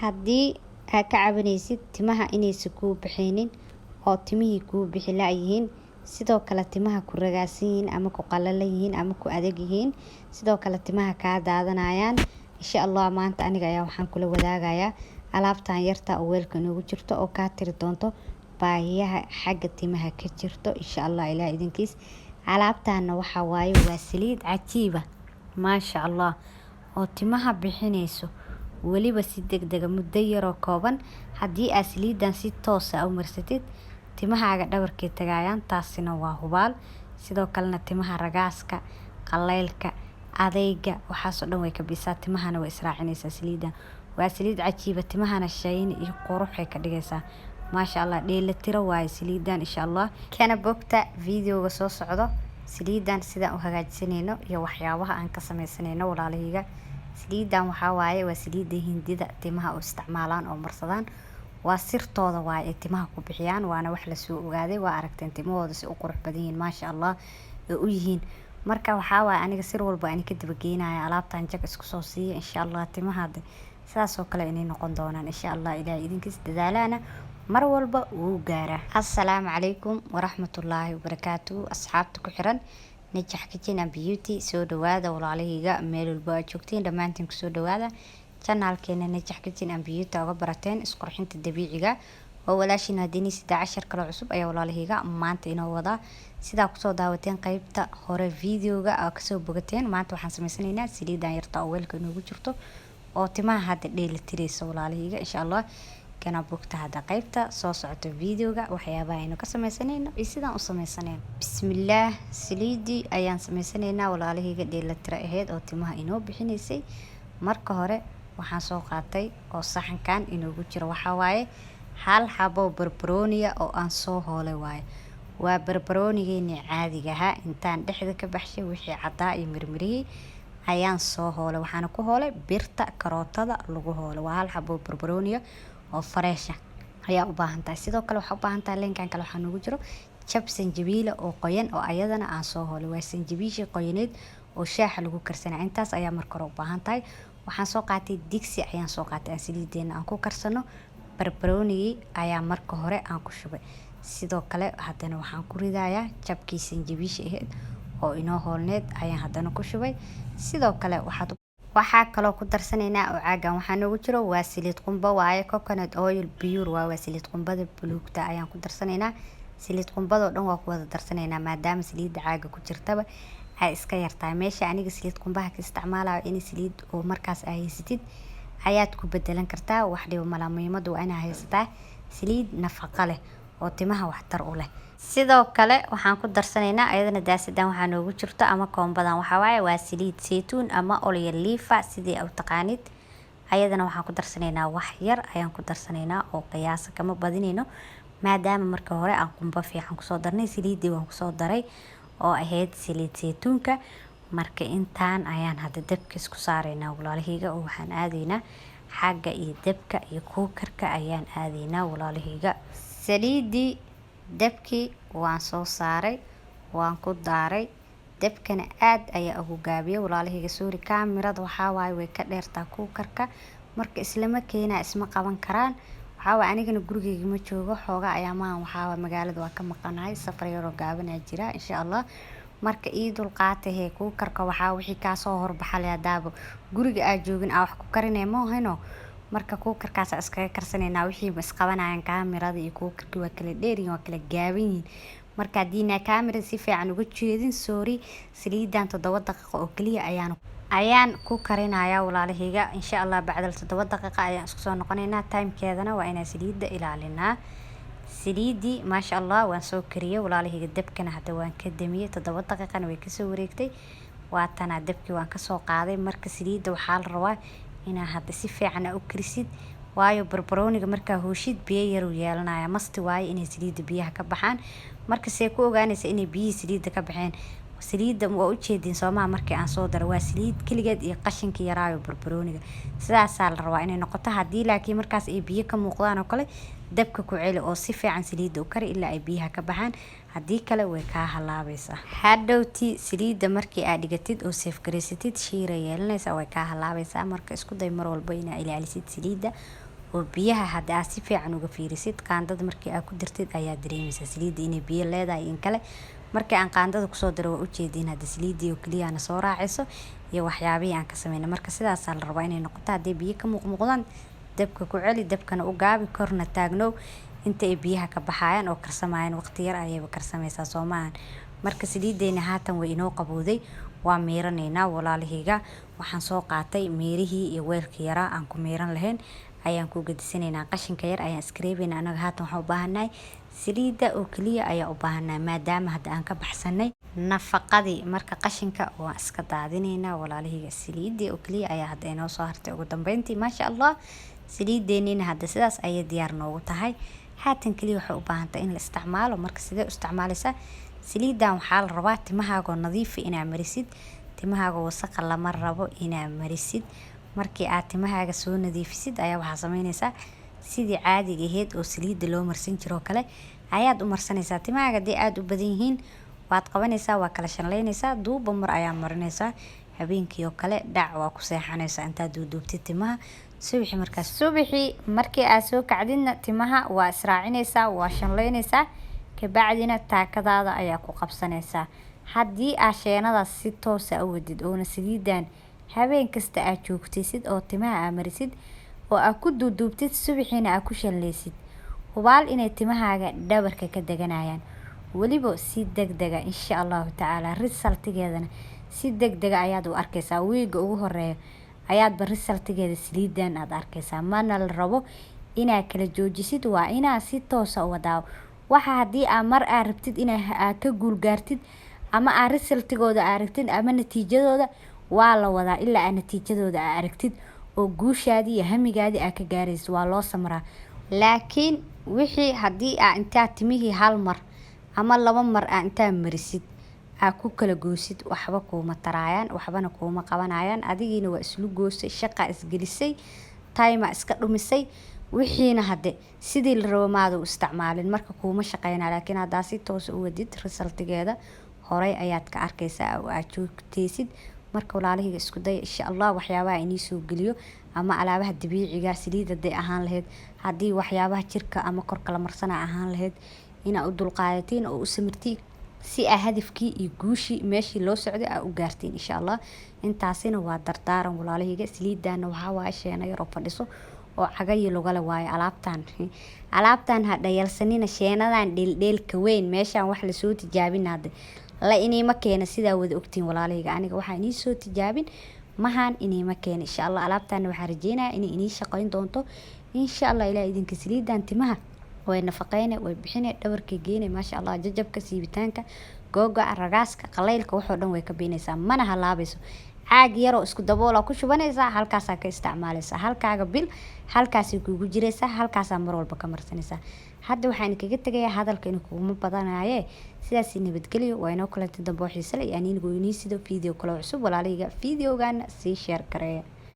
haddii aad ka cabanaysid timaha inaysan kuu bixinin oo timihii kuu bixi la'yihiin, sidoo kale timaha ku ragaasan yihiin ama ku qallalan yihiin ama ku adag yihiin, sidoo kale timaha kaa daadanayaan, insha Allah maanta aniga ayaa waxaan kula wadaagayaa alaabtan yarta oo weelka inoogu jirto oo kaa tiri doonto baahiyaha xagga timaha ka jirto insha Allah ilaa idinkiis. Alaabtaana waxa waaye waa saliid cajiiba maasha Allah oo timaha bixinayso weliba si degdega muddo yar oo kooban. Haddii aad saliidan si toos ah u marsatid timahaaga dhabarkay tagayaan, taasina waa hubaal. Sidoo kalena timaha ragaaska, qaleylka, adayga waxaasoo dhan way ka bisaa, timahana way israacinaysaa saliidan. Waa saliid cajiiba, timahana shayni iyo quruxay ka dhigaysaa maasha Allah. Dheelitiro waaye saliidan insha Allah. Kana bogta videoga soo socdo saliidan sidaan u hagaajisanayno iyo waxyaabaha aan ka samaysanayno walaalahayga. Saliidan waxaa waaye waa saliida hindida timaha u isticmaalaan oo marsadaan. Waa sirtooda waaye timaha ku bixiyaan, waana wax la soo ogaaday. Waa aragteen timahooda si u qurux badan yihiin maasha Allah u yihiin. Marka waxaa waaye aniga sir walba aan ka daba geenayaa alaabtan jag isku soo siiya insha Allah timaha sidaas oo kale inay noqon doonaan insha Allah ilaa idinkiis dadaalana mar walba wuu gaaraa. Assalaamu calaykum waraxmatullaahi wabarakaatuh. Asxaabta ku xiran Najax Kitchen and Beauty soo dhawaada walaalahayga meel walba aad joogtiin dhammaantiin ku soo dhawaada channelkeena Najax Kitchen and Beauty uga barateen isqurxinta dabiiciga oo walaashin hadini 10 kale cusub ayaa walaalahayga maanta inoo wada sida ku soo daawateen qaybta hore videoga oo ka soo bogateen. Maanta waxaan sameysanaynaa saliidan yarta oo weelka inoogu jirto oo timaha hadda dheelitiraysa walaalahayga insha Allah. Kana bogta hadda qaybta soo socota videoga waxyaabaha aynu ka sameysanayno iyo sidaan u sameysanayno. Bismillaah, saliidi ayaan sameysanaynaa walaalahayga dheelitira ahayd oo timaha inoo bixinaysay. Marka hore waxaan soo qaatay oo saxankan inoogu jiro waxaa waaye hal xabo barbarooniya oo aan soo hoolay waaye. Waa barbaroonigeeni caadiga ahaa intaan dhexda ka baxshay wixii cadaa iyo mirmirihii ayaan soo hoolay. Waxaan ku hoolay birta karootada lagu hoolay. Waa hal xabo barbarooniya oo fresh ah ayaa u baahan tahay. Sidoo kale waxaa u baahan tahay leenkan kale waxaa noogu jiro jab sanjabiil oo qoyan oo ayadana aan soo hoolay. Waa sanjabiishii qoyaneed oo shaaha lagu karsanaa. Intaas ayaa marka hore u baahan tahay. Waxaan soo qaatay digsi ayaan soo qaatay aan saliideena aan ku karsano. Barbaroonigii ayaa marka hore aan ku shubay. Sidoo kale haddana waxaan ku ridayaa jabkii sanjabiisha ahayd oo inoo hoolneed ayaan haddana ku shubay. Sidoo kale waxaa kaloo ku darsanaynaa oo caagan waxaa noogu jiro waa saliid qumbo waaye coconut oil pure waa saliid qumbada buluugta ayaan ku darsanaynaa. Saliid qumbada oo dhan waa ku wada darsanaynaa maadaama saliida caaga ku jirtaba ay iska yartahay. Meesha aniga saliid qumbaha ka isticmaalayo in saliid oo markaas ay haysatid ayaad ku bedelan kartaa. Wax dhibo muhiimadu waa inaad haysataa saliid nafaqo leh oo timaha waxtar u leh. Sidoo kale waxaan ku darsanaynaa ayadana daasadan waxaa noogu jirto ama koombadan waxaa waaye waa saliid saytuun ama oil liifa sidii aad taqaanid. Ayadana waxaan ku darsanaynaa wax yar ayaan ku darsanaynaa oo qiyaas kama badinayno maadaama marka hore aan qumbo fiican ku soo darnay saliidii waan ku soo daray oo ahayd saliid saytuunka. Marka intaan ayaan hadda dabka isku saaraynaa walaalahayga oo waxaan aadaynaa xagga iyo dabka iyo kuukarka ayaan aadaynaa walaalahayga. Saliidii dabkii waan soo saaray waan ku daaray dabkana aad ayaa ugu gaabiyay walaalahayga. Sorry kaamirada waxaa waaye way ka dheertaa kuukarka marka islama keenaa isma qaban karaan. waxaa waaye anigana gurigeyga ma joogo xooga ayaa waxaa waaye magaalada waa ka maqanahay safar yar oo gaaban ayaa jira insha Allah. Marka ii dul qaatay kuukarka waxaa wixii ka soo horbaxay hadaaba guriga aad joogin wax ku karinay ma ahayno. Marka kuukarkaas iskaga karsanayna wixii is qabanayaan kaamirada iyo kuukarka waa kala dheeriin waa kala gaaban yihiin. Marka diina kaamirada si fiican uga jeedin sorry saliidan 7 daqiiqo oo kaliya ayaan ku karinayaa walaalahayga insha Allah. Bacdal 7 daqiiqo ayaan isku soo noqonaynaa. Timekeedana waa inaan saliida ilaalinaa. Saliidi maasha Allah waan soo kariyay walaalahayga. Dabkana hadda waan ka damiyay 7 daqiiqana way ka soo wareegtay. waa tana dabkii waan ka soo qaaday. Marka saliida waxaa la rabaa inaa hadda si fiican u karisid waayo barbarooniga markaa hooshid biyo yar u yeelanaya masti waaye inay saliida biyaha ka baxaan. Marka see ku ogaanaysa inay biyo saliida ka baxeen saliida waa u jeedin Soomaa markii aan soo daro waa saliid kaligeed iyo qashinka yaraayo barbarooniga sidaas la rabaa inay noqoto. Hadii laakiin markaas ay biyo ka muuqdaan oo kale dabka ku celi oo si fiican saliida u kari ilaa ay biyaha ka baxaan. Hadii kale way ka halaabaysaa. Hadhowti saliida markii aad dhigatid oo safe gareysatid shiira yeelanaysa way ka halaabaysaa. Marka isku day mar walba inaad ilaalisid saliida oo biyaha hadda aad si fiican uga fiirisid qaandada markii aad ku dirtid ayaa dareemaysaa saliidda inay biyo leedahay in kale. markii aan qaandada kusoo daro waa ujeediin hadda saliiddii oo keliya na soo raacayso iyo waxyaabihii aan ka sameynay. marka sidaasaa la rabaa inay noqoto. haddii biyo ka muuqmuuqdaan dabka ku celi, dabkana u gaabi, korna taagnow inta ay biyaha ka baxayaan oo karsamayaan. waqti yar ayayba karsamaysaa soo maahan. marka saliiddeena haatan way inoo qabowday, waa miiranaynaa walaalahayga. waxaan soo qaatay miirihii iyo weelkii yaraa aan ku miiran lahayn ayaan ku gadisanaynaa. qashinka yar ayaan iska reebaynaa. anaga haatan waxaan u baahannahay saliidda oo keliya ayaa u baahannahay maadaama hadda aan ka baxsanay nafaqadii. marka qashinka waan iska daadinaynaa walaalahayga. saliiddii oo keliya ayaa hadda inoo soo hartay ugu dambeyntii. maasha allah, saliiddeenina hadda sidaas ayay diyaar noogu tahay. haatan keliya waxay u baahan tahay in la isticmaalo. marka sidee u isticmaalaysaa saliiddan? waxaa la rabaa timahaagoo nadiifa inaad marisid. timahaagoo wasaqa lama rabo inaad marisid. markii aad timahaaga soo nadiifisid ayaa waxaa sameynaysaa sidii caadiga ahayd oo saliidda loo marsan jiro kale ayaad u marsanaysaa. timahaaga haddii aad u badan yihiin waad qabanaysaa, waa kala shanlaynaysaa, duuba mar ayaa marinaysaa. habeenkii oo kale dhac waa ku seexanaysaa intaad duuduubtid timaha. subaxii markii aad soo kacdidna timaha waa israacinaysaa, waa shanlaynaysaa, kabacdina taakadaada ayaa ku qabsanaysaa. haddii aad sheenadaas si toosa u wadid oona saliiddan habeen kasta aad joogtaysid oo timaha aad marisid oo aad ku duuduubtid, subaxiina aad ku shanlaysid, hubaal inay timahaaga dhabarka ka deganayaan. weliba si degdega insha allahu tacaala. risaltigeedana si degdega ayaad u arkaysaa. wiiga ugu horeeya ayaadba risaltigeeda saliiddan aad arkaysaa. mana la rabo inaad kala joojisid, waa inaad si toosa u wadaa. waxa haddii aad mar aad rabtid inaad ka guulgaartid ama aad risaltigooda aad aragtid ama natiijadooda, waa la wadaa ilaa aad natiijadooda aad aragtid oo guushaadii iyo hamigaadii aad ka gaaraysid. waa loo samraa. laakiin wixii haddii aad intaad timihii hal mar ama 2 mar aad intaad marisid aad ku kala goosid, waxba kuuma taraayaan, waxbana kuuma qabanayaan. adigiina waa islu goosay, shaqaa isgelisay, time iska dhumisay. wixiina hadde sidii la rabo maada u isticmaalin, marka kuuma shaqeynaa. laakiin haddaa si toos u wadid risaltigeeda horey ayaad ka arkaysaa oo aad joogtaysid. marka walaalahayga isku daya insha allah waxyaabaha inii soo geliyo ama alaabaha dabiiciga saliid haday ahaan lahayd, haddii waxyaabaha jirka ama korka la marsana ahaan lahayd, inaad u dulqaadatiin oo u samirtiin si aa hadafkii iyo guushii meeshii loo socday aa u gaartiin insha allah. intaasina waa dardaaran walaalahayga. saliiddaana waxaa waaye sheena yar oo fadhiso oo cagayo lugale waaye. alaabtan ha dhayalsanina. sheenadan dheeldheelka weyn meeshaan wax lasoo tijaabin hadde la iniima keena sidaa wada ogtiin walaalahayga. aniga waxaa inii soo tijaabin mahaan iniima keena insha allah. alaabtaana waxaa rajeynaya inay inii shaqayn doonto insha allah. ilaa idinka saliiddan timaha way nafaqeyne, way bixine, dhabarkay geene. maasha allah, jajabka, siibitaanka, googa, ragaaska, qalaylka waxoo dhan way ka beenaysaa, mana halaabayso. caag yaroo isku daboola ku shubanaysaa, halkaasaa ka isticmaalaysaa. halkaaga bil halkaasay kuugu jiraysaa, halkaasaa mar walba ka marsanaysaa. hadda waxaan kaga tegayaa hadalka inuu kuguma badanaaye. sidaas nabadgelyo. waa inoo kalanta dambe oo xiise leh. anigu inii sido video kale cusub walaalahayga. videogan sii share gareeya.